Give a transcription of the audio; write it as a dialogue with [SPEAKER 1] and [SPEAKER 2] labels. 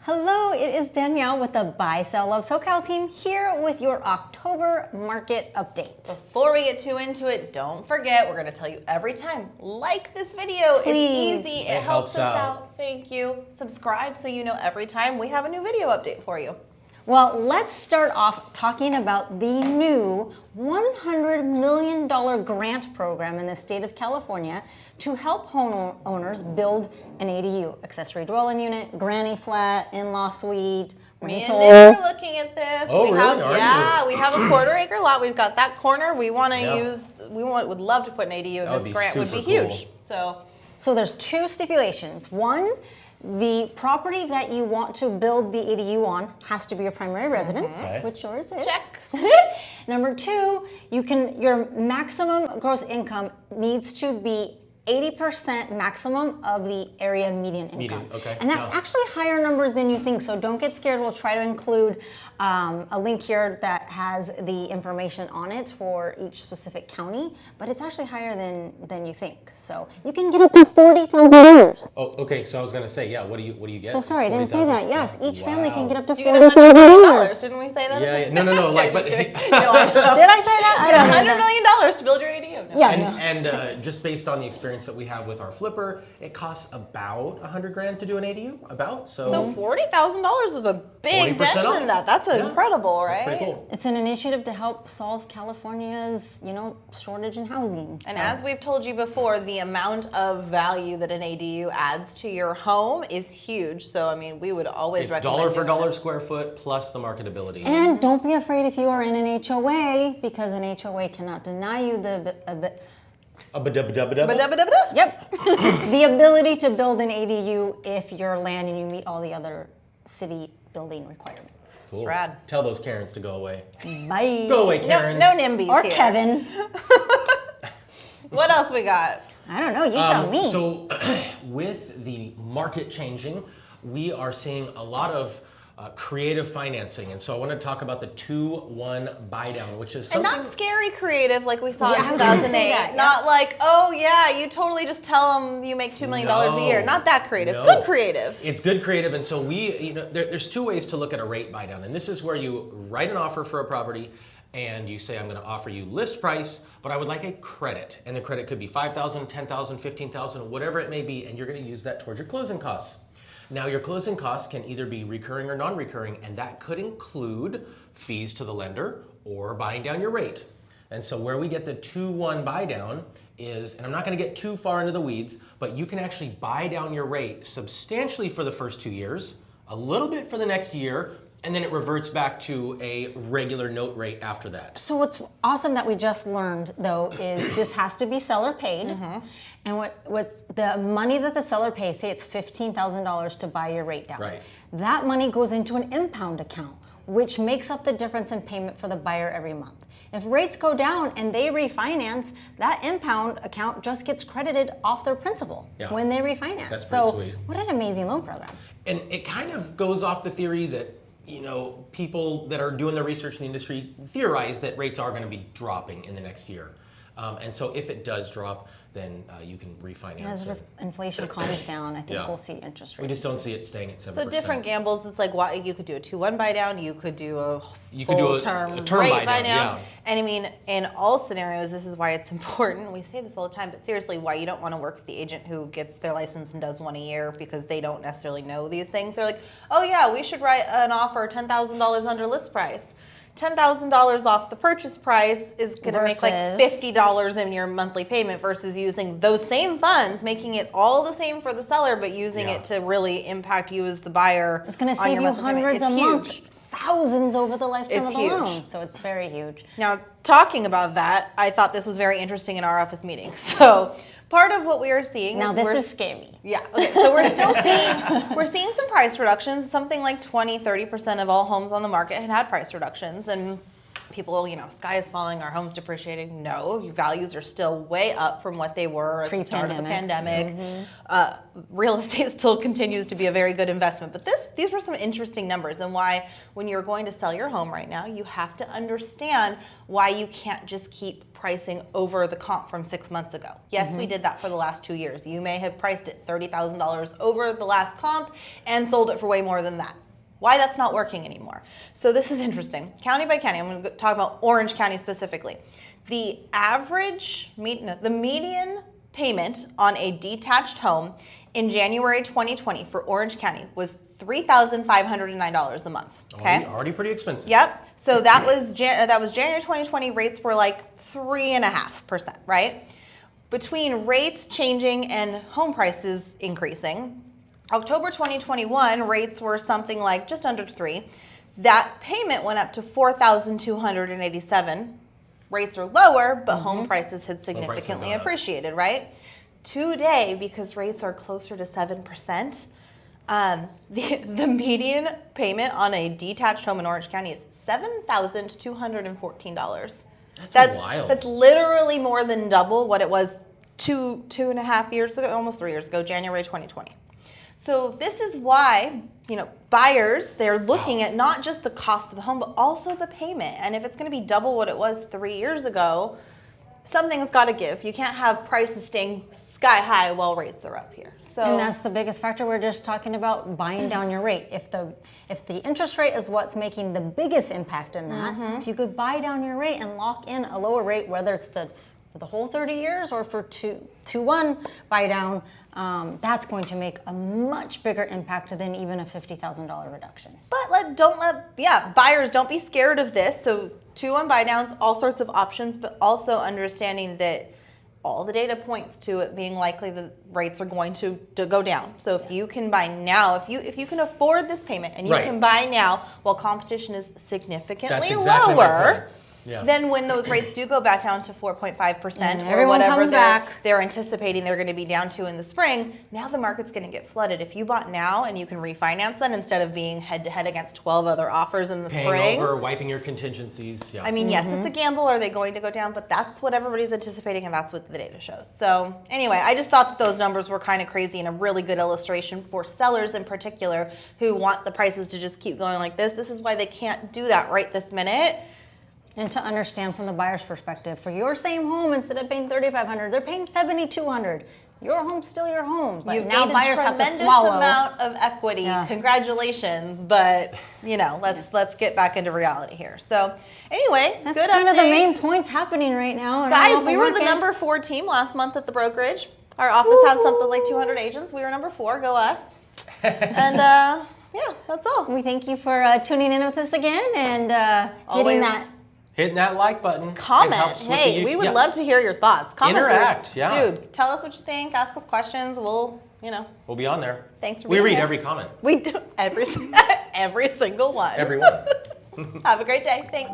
[SPEAKER 1] Hello, it is Danielle with the Buy, Sell, Love SoCal team here with your October market update.
[SPEAKER 2] Before we get too into it, don't forget, we're going to tell you every time, like this video.
[SPEAKER 1] Please.
[SPEAKER 2] It's easy. It helps us out. Thank you. Subscribe so you know every time we have a new video update for you.
[SPEAKER 1] Well, let's start off talking about the new $100 million grant program in the state of California to help homeowners build an ADU, accessory dwelling unit, granny flat, in-law suite, rental.
[SPEAKER 2] Me and Nick are looking at this.
[SPEAKER 3] Oh, really?
[SPEAKER 2] We have a quarter-acre lot. We've got that corner. We want to use. Would love to put an ADU, and this grant would be huge.
[SPEAKER 3] Cool.
[SPEAKER 1] So there's two stipulations. One, the property that you want to build the ADU on has to be your primary residence, which yours is.
[SPEAKER 2] Check.
[SPEAKER 1] Number two, your maximum gross income needs to be 80% maximum of the area median income. And that's actually higher numbers than you think, so don't get scared. We'll try to include a link here that has the information on it for each specific county, but it's actually higher than you think. So you can get up to $40,000.
[SPEAKER 3] Oh, okay. So I was gonna say, what do you get?
[SPEAKER 1] So sorry, I didn't say that. Yes, each family can get up to
[SPEAKER 2] $40,000. Didn't we say that?
[SPEAKER 3] Yeah. No. Like, but
[SPEAKER 1] Did I say that?
[SPEAKER 2] I don't know. $100 million to build your ADU. No.
[SPEAKER 1] Yeah.
[SPEAKER 3] And just based on the experience that we have with our flipper, it costs about $100,000 to do an ADU.
[SPEAKER 2] So $40,000 is a big
[SPEAKER 3] 40%
[SPEAKER 2] dent
[SPEAKER 3] off.
[SPEAKER 2] in that. That's incredible, right?
[SPEAKER 3] That's pretty cool.
[SPEAKER 1] It's an initiative to help solve California's, shortage in housing.
[SPEAKER 2] And as we've told you before, the amount of value that an ADU adds to your home is huge. So, I mean, we would always
[SPEAKER 3] It's
[SPEAKER 2] recommend
[SPEAKER 3] dollar for
[SPEAKER 2] doing
[SPEAKER 3] dollar
[SPEAKER 2] this.
[SPEAKER 3] square foot plus the marketability.
[SPEAKER 1] And don't be afraid if you are in an HOA, because an HOA cannot deny you the ability to build an ADU if your land and you meet all the other city building requirements.
[SPEAKER 3] Cool.
[SPEAKER 2] It's rad.
[SPEAKER 3] Tell those Karens to go away.
[SPEAKER 1] Bye.
[SPEAKER 3] Go away, Karens.
[SPEAKER 2] No NIMBYs
[SPEAKER 1] Or
[SPEAKER 2] here.
[SPEAKER 1] Kevin.
[SPEAKER 2] What else we got?
[SPEAKER 1] I don't know, you tell me.
[SPEAKER 3] So with the market changing, we are seeing a lot of creative financing. And so I want to talk about the 2-1 buy down, which is
[SPEAKER 2] And
[SPEAKER 3] something...
[SPEAKER 2] not scary creative like we saw
[SPEAKER 1] Yeah,
[SPEAKER 2] in
[SPEAKER 1] I was gonna say
[SPEAKER 2] 2008.
[SPEAKER 1] that, yeah.
[SPEAKER 2] Not like, oh yeah, you totally just tell them you make $2 million a year. Not that creative.
[SPEAKER 3] No.
[SPEAKER 2] Good creative.
[SPEAKER 3] It's good creative, and so there's two ways to look at a rate buy down, and this is where you write an offer for a property, and you say, I'm going to offer you list price, but I would like a credit, and the credit could be $5,000, $10,000, $15,000, whatever it may be, and you're going to use that towards your closing costs. Now, your closing costs can either be recurring or non-recurring, and that could include fees to the lender or buying down your rate. And so where we get the 2-1 buy down is, and I'm not going to get too far into the weeds, but you can actually buy down your rate substantially for the first 2 years, a little bit for the next year, and then it reverts back to a regular note rate after that.
[SPEAKER 1] So what's awesome that we just learned, though, is this has to be seller paid. And what's the money that the seller pays, say it's $15,000 to buy your rate down.
[SPEAKER 3] Right.
[SPEAKER 1] That money goes into an impound account, which makes up the difference in payment for the buyer every month. If rates go down and they refinance, that impound account just gets credited off their principal when they refinance.
[SPEAKER 3] That's pretty sweet.
[SPEAKER 1] What an amazing loan program.
[SPEAKER 3] And it kind of goes off the theory that, people that are doing the research in the industry theorize that rates are going to be dropping in the next year. And so if it does drop, then you can refinance.
[SPEAKER 1] As inflation calms down, I think we'll see interest rates.
[SPEAKER 3] We just don't see it staying at 7%.
[SPEAKER 2] So different gambles. It's like you could do a 2-1 buy down. You could do a
[SPEAKER 3] You
[SPEAKER 2] full
[SPEAKER 3] could do a
[SPEAKER 2] term
[SPEAKER 3] term
[SPEAKER 2] rate
[SPEAKER 3] buy
[SPEAKER 2] buy
[SPEAKER 3] down,
[SPEAKER 2] down.
[SPEAKER 3] yeah.
[SPEAKER 2] And I mean, in all scenarios, this is why it's important. We say this all the time, but seriously, why you don't want to work with the agent who gets their license and does one a year because they don't necessarily know these things. They're like, oh yeah, we should write an offer $10,000 under list price. $10,000 off the purchase price is going to make like $50 in your monthly payment versus using those same funds, making it all the same for the seller, but using it to really impact you as the buyer.
[SPEAKER 1] It's going to save you hundreds a month, thousands over the lifetime of the loan. So it's very huge.
[SPEAKER 2] Now, talking about that, I thought this was very interesting in our office meeting. So part of what we are seeing
[SPEAKER 1] now
[SPEAKER 2] is
[SPEAKER 1] this is scary.
[SPEAKER 2] Yeah. Okay. So we're still seeing some price reductions. Something like 20-30% of all homes on the market had price reductions, and people, sky is falling, our home's depreciating. No, your values are still way up from what they were at the start of the pandemic. Real estate still continues to be a very good investment. But these were some interesting numbers, and why when you're going to sell your home right now, you have to understand why you can't just keep pricing over the comp from 6 months ago. Yes, we did that for the last 2 years. You may have priced it $30,000 over the last comp and sold it for way more than that. Why that's not working anymore. So this is interesting. County by county, I'm going to talk about Orange County specifically. The median payment on a detached home in January 2020 for Orange County was $3,509 a month. Okay,
[SPEAKER 3] Already pretty expensive.
[SPEAKER 2] Yep. So that was January 2020. Rates were like 3.5%, right? Between rates changing and home prices increasing, October 2021 rates were something like just under 3. That payment went up to $4,287. Rates are lower, but home prices had significantly appreciated, right? Today, because rates are closer to 7%, the median payment on a detached home in Orange County is $7,214.
[SPEAKER 3] That's wild.
[SPEAKER 2] That's literally more than double what it was two and a half years ago, almost 3 years ago, January 2020. So this is why, buyers, they're looking at not just the cost of the home, but also the payment. And if it's going to be double what it was 3 years ago, something's got to give. You can't have prices staying sky high while rates are up here. So,
[SPEAKER 1] and that's the biggest factor. We're just talking about buying down your rate. If the interest rate is what's making the biggest impact in that, if you could buy down your rate and lock in a lower rate, whether it's for the whole 30 years or for 2-1 buy down, that's going to make a much bigger impact than even a $50,000 reduction.
[SPEAKER 2] But buyers, don't be scared of this. So 2-1 buy downs, all sorts of options, but also understanding that all the data points to it being likely that rates are going to go down. So if you can buy now, if you can afford this payment and you can buy now while competition is significantly lower, then when those rates do go back down to 4.5% or whatever they're anticipating they're going to be down to in the spring, now the market's going to get flooded. If you bought now and you can refinance then instead of being head-to-head against 12 other offers in the spring.
[SPEAKER 3] Paying over, wiping your contingencies. Yeah.
[SPEAKER 2] I mean, yes, it's a gamble. Are they going to go down? But that's what everybody's anticipating, and that's what the data shows. So anyway, I just thought that those numbers were kind of crazy and a really good illustration for sellers in particular who want the prices to just keep going like this. This is why they can't do that right this minute.
[SPEAKER 1] And to understand from the buyer's perspective, for your same home, instead of paying $3,500, they're paying $7,200. Your home's still your home, but
[SPEAKER 2] You've
[SPEAKER 1] now
[SPEAKER 2] gained
[SPEAKER 1] buyers
[SPEAKER 2] a
[SPEAKER 1] have to
[SPEAKER 2] tremendous
[SPEAKER 1] swallow.
[SPEAKER 2] amount of equity. Yeah. Congratulations, but let's get back into reality here. So anyway,
[SPEAKER 1] that's
[SPEAKER 2] good
[SPEAKER 1] kind
[SPEAKER 2] update.
[SPEAKER 1] of the main points happening right now.
[SPEAKER 2] Guys, we were the number 4 team last month at the brokerage. Our office has something like 200 agents. We were number 4. Go us! And that's all.
[SPEAKER 1] We thank you for tuning in with us again and
[SPEAKER 3] hitting that like button.
[SPEAKER 2] Comment. Hey, we would love to hear your thoughts. Comments
[SPEAKER 3] Interact.
[SPEAKER 2] Dude, tell us what you think. Ask us questions. We'll
[SPEAKER 3] be on there.
[SPEAKER 2] Thanks for
[SPEAKER 3] being
[SPEAKER 2] here.
[SPEAKER 3] We read every comment.
[SPEAKER 2] We do every single one.
[SPEAKER 3] Every one.
[SPEAKER 2] Have a great day. Thanks.